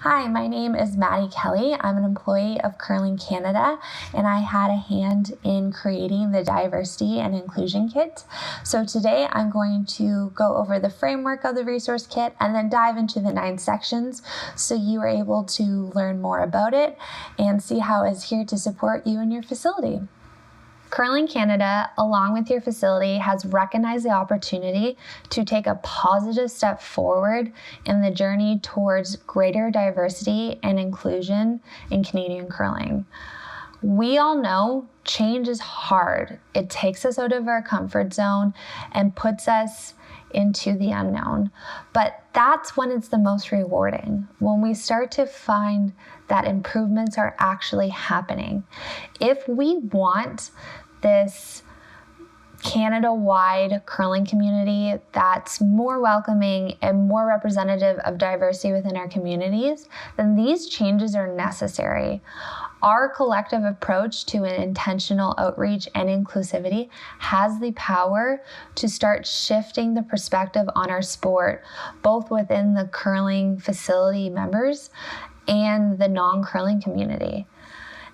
Hi, my name is Maddie Kelly. I'm an employee of Curling Canada, and I had a hand in creating the Diversity and Inclusion Kit. So today I'm going to go over the framework of the resource kit and then dive into the 9 sections so you are able to learn more about it and see how it's here to support you and your facility. Curling Canada, along with your facility, has recognized the opportunity to take a positive step forward in the journey towards greater diversity and inclusion in Canadian curling. We all know change is hard. It takes us out of our comfort zone and puts us into the unknown. But that's when it's the most rewarding, when we start to find that improvements are actually happening. If we want this Canada-wide curling community that's more welcoming and more representative of diversity within our communities, then these changes are necessary. Our collective approach to an intentional outreach and inclusivity has the power to start shifting the perspective on our sport, both within the curling facility members and the non-curling community.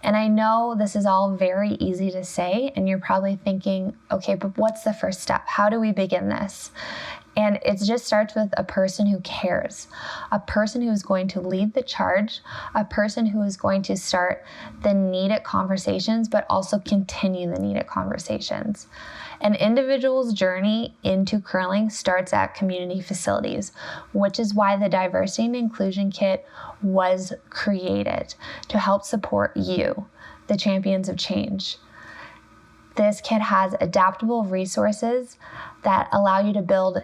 And I know this is all very easy to say, and you're probably thinking, okay, but what's the first step? How do we begin this? And it just starts with a person who cares, a person who is going to lead the charge, a person who is going to start the needed conversations, but also continue the needed conversations. An individual's journey into curling starts at community facilities, which is why the Diversity and Inclusion Kit was created to help support you, the champions of change. This kit has adaptable resources that allow you to build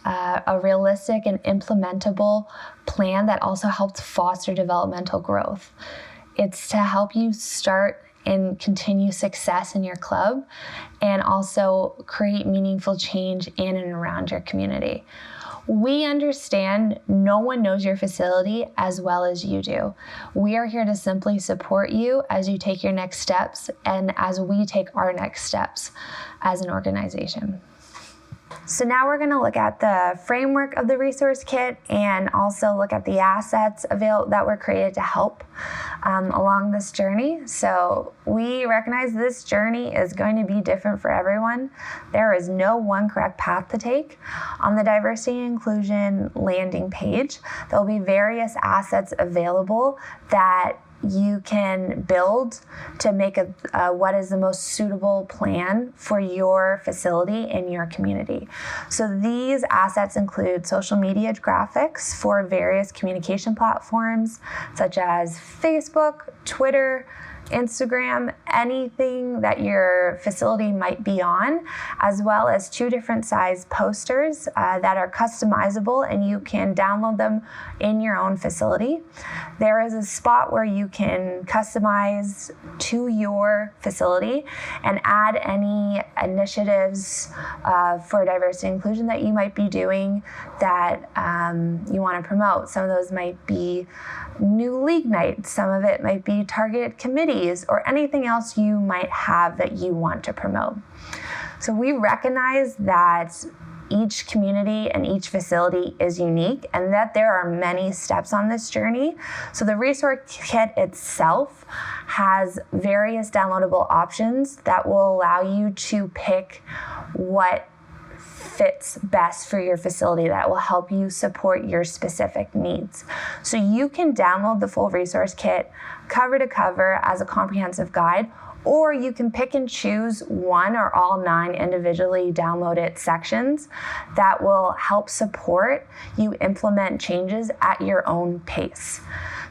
a realistic and implementable plan that also helps foster developmental growth. It's to help you start and continue success in your club and also create meaningful change in and around your community. We understand no one knows your facility as well as you do. We are here to simply support you as you take your next steps and as we take our next steps as an organization. So now we're going to look at the framework of the resource kit and also look at the assets that were created to help along this journey. So we recognize this journey is going to be different for everyone. There is no one correct path to take. On the diversity and inclusion landing page, there will be various assets available that you can build to make what is the most suitable plan for your facility and your community. So these assets include social media graphics for various communication platforms such as Facebook, Twitter, Instagram, anything that your facility might be on, as well as 2 different size posters that are customizable and you can download them in your own facility. There is a spot where you can customize to your facility and add any initiatives for diversity and inclusion that you might be doing that you want to promote. Some of those might be new league nights, some of it might be targeted committees, or anything else you might have that you want to promote. So we recognize that each community and each facility is unique and that there are many steps on this journey. So the resource kit itself has various downloadable options that will allow you to pick what fits best for your facility that will help you support your specific needs. So you can download the full resource kit cover to cover as a comprehensive guide, or you can pick and choose one or all 9 individually downloaded sections that will help support you implement changes at your own pace.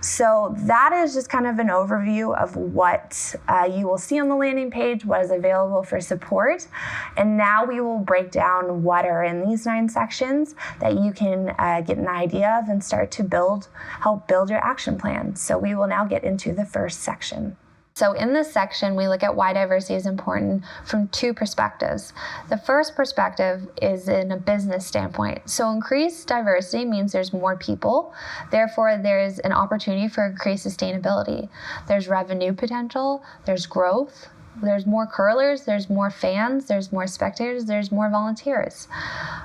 So that is just kind of an overview of what you will see on the landing page, what is available for support. And now we will break down what are in these 9 sections that you can get an idea of and start to help build your action plan. So we will now get into the first section. So in this section, we look at why diversity is important from 2 perspectives. The first perspective is in a business standpoint. So increased diversity means there's more people. Therefore, there's an opportunity for increased sustainability. There's revenue potential, there's growth, there's more curlers, there's more fans, there's more spectators, there's more volunteers.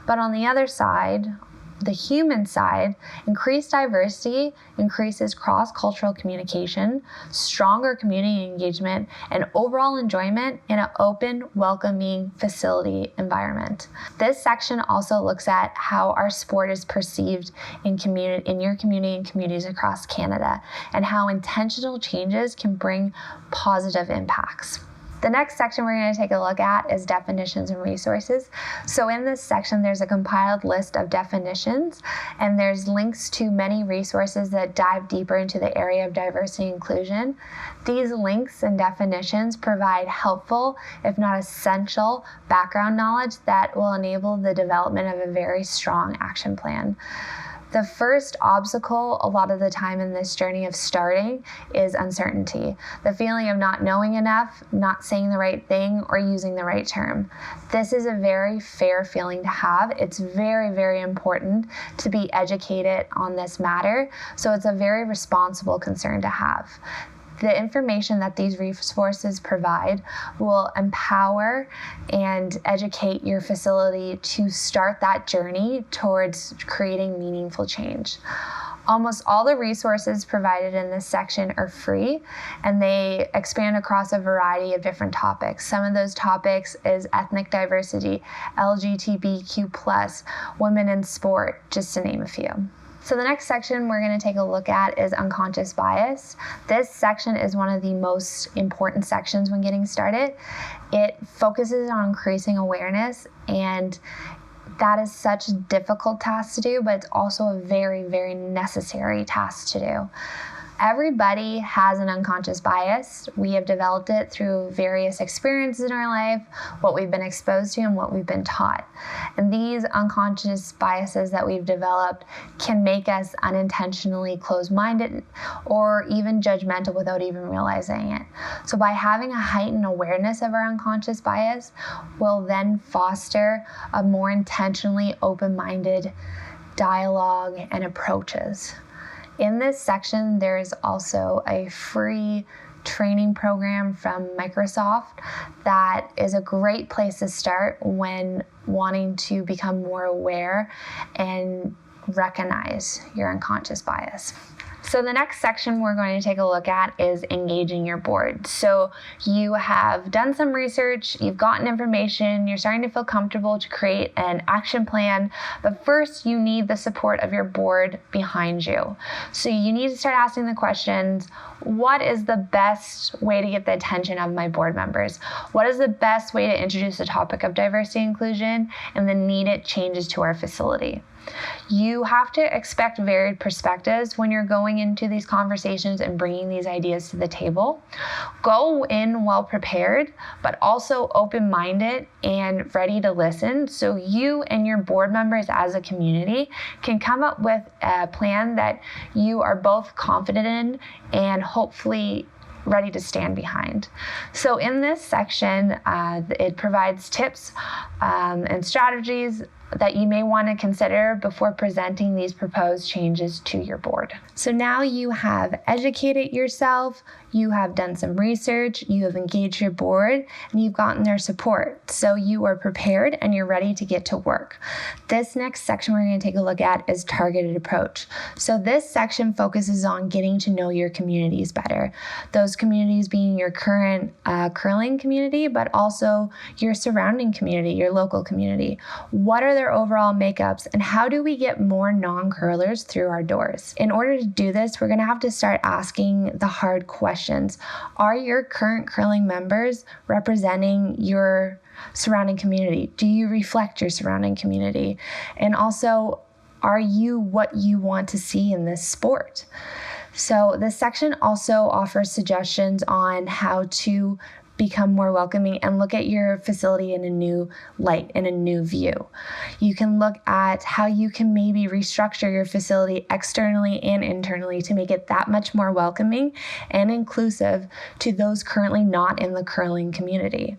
But on the other side, the human side, increased diversity increases cross-cultural communication, stronger community engagement, and overall enjoyment in an open, welcoming facility environment. This section also looks at how our sport is perceived in your community and communities across Canada, and how intentional changes can bring positive impacts. The next section we're going to take a look at is definitions and resources. So in this section, there's a compiled list of definitions, and there's links to many resources that dive deeper into the area of diversity and inclusion. These links and definitions provide helpful, if not essential, background knowledge that will enable the development of a very strong action plan. The first obstacle a lot of the time in this journey of starting is uncertainty. The feeling of not knowing enough, not saying the right thing, or using the right term. This is a very fair feeling to have. It's very, very important to be educated on this matter, so it's a very responsible concern to have. The information that these resources provide will empower and educate your facility to start that journey towards creating meaningful change. Almost all the resources provided in this section are free, and they expand across a variety of different topics. Some of those topics is ethnic diversity, LGBTQ+, women in sport, just to name a few. So the next section we're going to take a look at is unconscious bias. This section is one of the most important sections when getting started. It focuses on increasing awareness, and that is such a difficult task to do, but it's also a very, very necessary task to do. Everybody has an unconscious bias. We have developed it through various experiences in our life, what we've been exposed to, and what we've been taught. And these unconscious biases that we've developed can make us unintentionally closed-minded or even judgmental without even realizing it. So by having a heightened awareness of our unconscious bias, we'll then foster a more intentionally open-minded dialogue and approaches. In this section, there is also a free training program from Microsoft that is a great place to start when wanting to become more aware and recognize your unconscious bias. So the next section we're going to take a look at is engaging your board. So you have done some research, you've gotten information, you're starting to feel comfortable to create an action plan, but first you need the support of your board behind you. So you need to start asking the questions, what is the best way to get the attention of my board members? What is the best way to introduce the topic of diversity and inclusion and the needed changes to our facility? You have to expect varied perspectives when you're going into these conversations and bringing these ideas to the table. Go in well prepared, but also open-minded and ready to listen, so you and your board members as a community can come up with a plan that you are both confident in and hopefully ready to stand behind. So in this section, it provides tips and strategies that you may want to consider before presenting these proposed changes to your board. So now you have educated yourself, you have done some research, you have engaged your board, and you've gotten their support. So you are prepared and you're ready to get to work. This next section we're going to take a look at is targeted approach. So this section focuses on getting to know your communities better. Those communities being your current curling community, but also your surrounding community, your local community. What are their overall makeups, and how do we get more non-curlers through our doors? In order to do this, we're going to have to start asking the hard questions. Are your current curling members representing your surrounding community? Do you reflect your surrounding community? And also, are you what you want to see in this sport? So this section also offers suggestions on how to become more welcoming and look at your facility in a new light, in a new view. You can look at how you can maybe restructure your facility externally and internally to make it that much more welcoming and inclusive to those currently not in the curling community.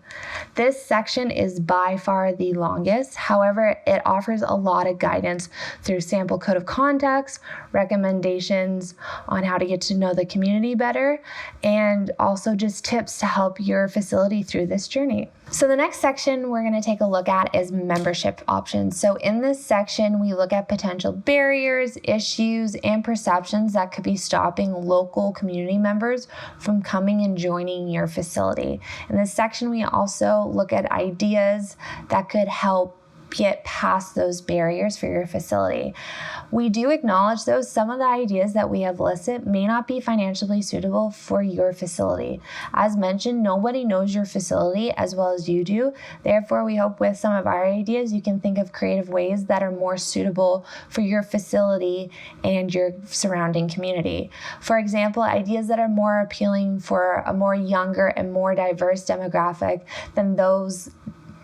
This section is by far the longest. However, it offers a lot of guidance through sample code of conduct, recommendations on how to get to know the community better, and also just tips to help your facility through this journey. So the next section we're going to take a look at is membership options. So in this section, we look at potential barriers, issues, and perceptions that could be stopping local community members from coming and joining your facility. In this section, we also look at ideas that could help get past those barriers for your facility. We do acknowledge, though, some of the ideas that we have listed may not be financially suitable for your facility. As mentioned, nobody knows your facility as well as you do. Therefore, we hope with some of our ideas, you can think of creative ways that are more suitable for your facility and your surrounding community. For example, ideas that are more appealing for a more younger and more diverse demographic than those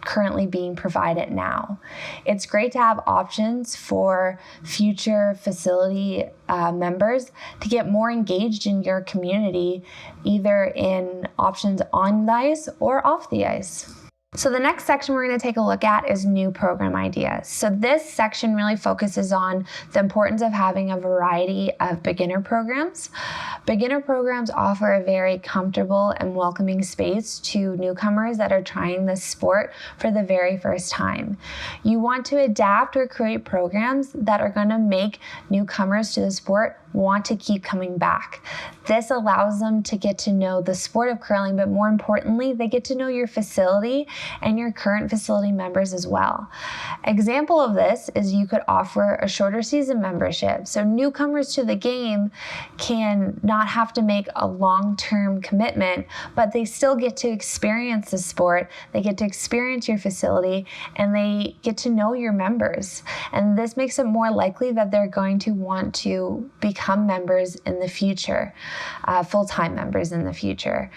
currently being provided now. It's great to have options for future facility members to get more engaged in your community, either in options on the ice or off the ice. So the next section we're going to take a look at is new program ideas. So this section really focuses on the importance of having a variety of beginner programs. Beginner programs offer a very comfortable and welcoming space to newcomers that are trying this sport for the very first time. You want to adapt or create programs that are going to make newcomers to the sport want to keep coming back. This allows them to get to know the sport of curling, but more importantly, they get to know your facility and your current facility members as well. Example of this is you could offer a shorter season membership. So newcomers to the game can not have to make a long-term commitment, but they still get to experience the sport, they get to experience your facility, and they get to know your members. And this makes it more likely that they're going to want to become members in the future, full-time members in the future.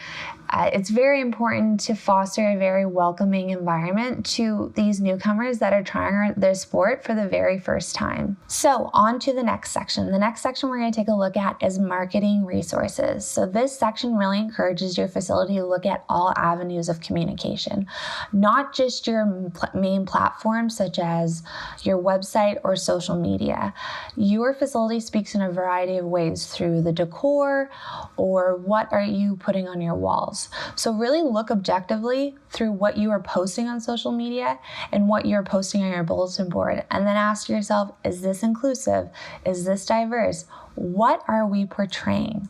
It's very important to foster a very welcoming environment to these newcomers that are trying their sport for the very first time. So on to the next section. The next section we're going to take a look at is marketing resources. So this section really encourages your facility to look at all avenues of communication, not just your main platforms such as your website or social media. Your facility speaks in a variety of ways through the decor or what are you putting on your walls. So really look objectively through what you are posting on social media and what you're posting on your bulletin board, and then ask yourself, is this inclusive? Is this diverse? What are we portraying?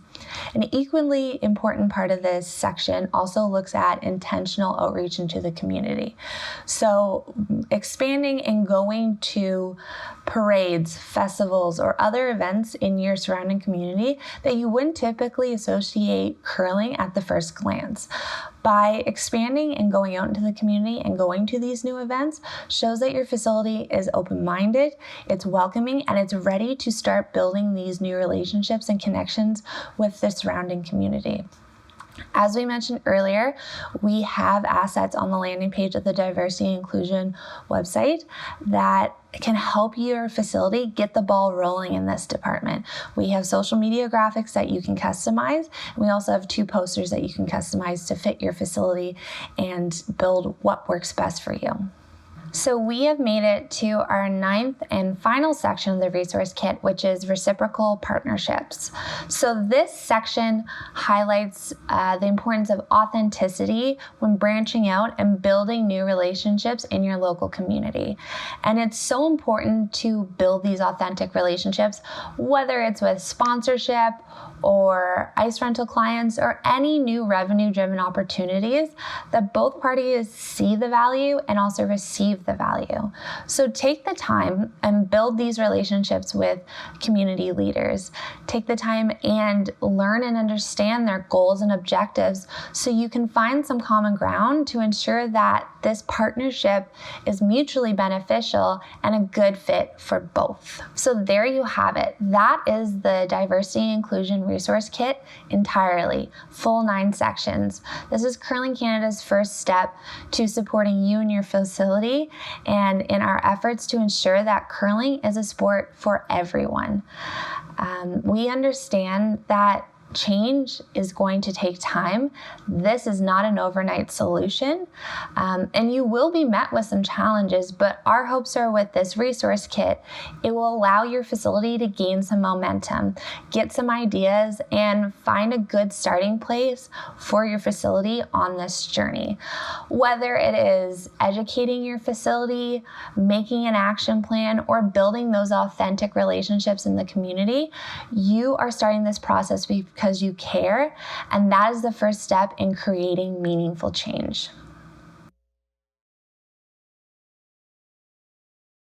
An equally important part of this section also looks at intentional outreach into the community. So expanding and going to parades, festivals, or other events in your surrounding community that you wouldn't typically associate curling at the first glance. By expanding and going out into the community and going to these new events shows that your facility is open-minded, it's welcoming, and it's ready to start building these new relationships and connections with the surrounding community. As we mentioned earlier, we have assets on the landing page of the Diversity and Inclusion website that can help your facility get the ball rolling in this department. We have social media graphics that you can customize. We also have 2 posters that you can customize to fit your facility and build what works best for you. So we have made it to our 9th and final section of the resource kit, which is reciprocal partnerships. So this section highlights the importance of authenticity when branching out and building new relationships in your local community. And it's so important to build these authentic relationships, whether it's with sponsorship or ice rental clients or any new revenue-driven opportunities, that both parties see the value and also receive the value. So take the time and build these relationships with community leaders. Take the time and learn and understand their goals and objectives so you can find some common ground to ensure that this partnership is mutually beneficial and a good fit for both. So there you have it. That is the Diversity and Inclusion Resource Kit entirely, full 9 sections. This is Curling Canada's first step to supporting you and your facility and in our efforts to ensure that curling is a sport for everyone. We understand that change is going to take time. This is not an overnight solution. And you will be met with some challenges, but our hopes are with this resource kit, it will allow your facility to gain some momentum, get some ideas, and find a good starting place for your facility on this journey. Whether it is educating your facility, making an action plan, or building those authentic relationships in the community, you are starting this process because you care, and that is the first step in creating meaningful change.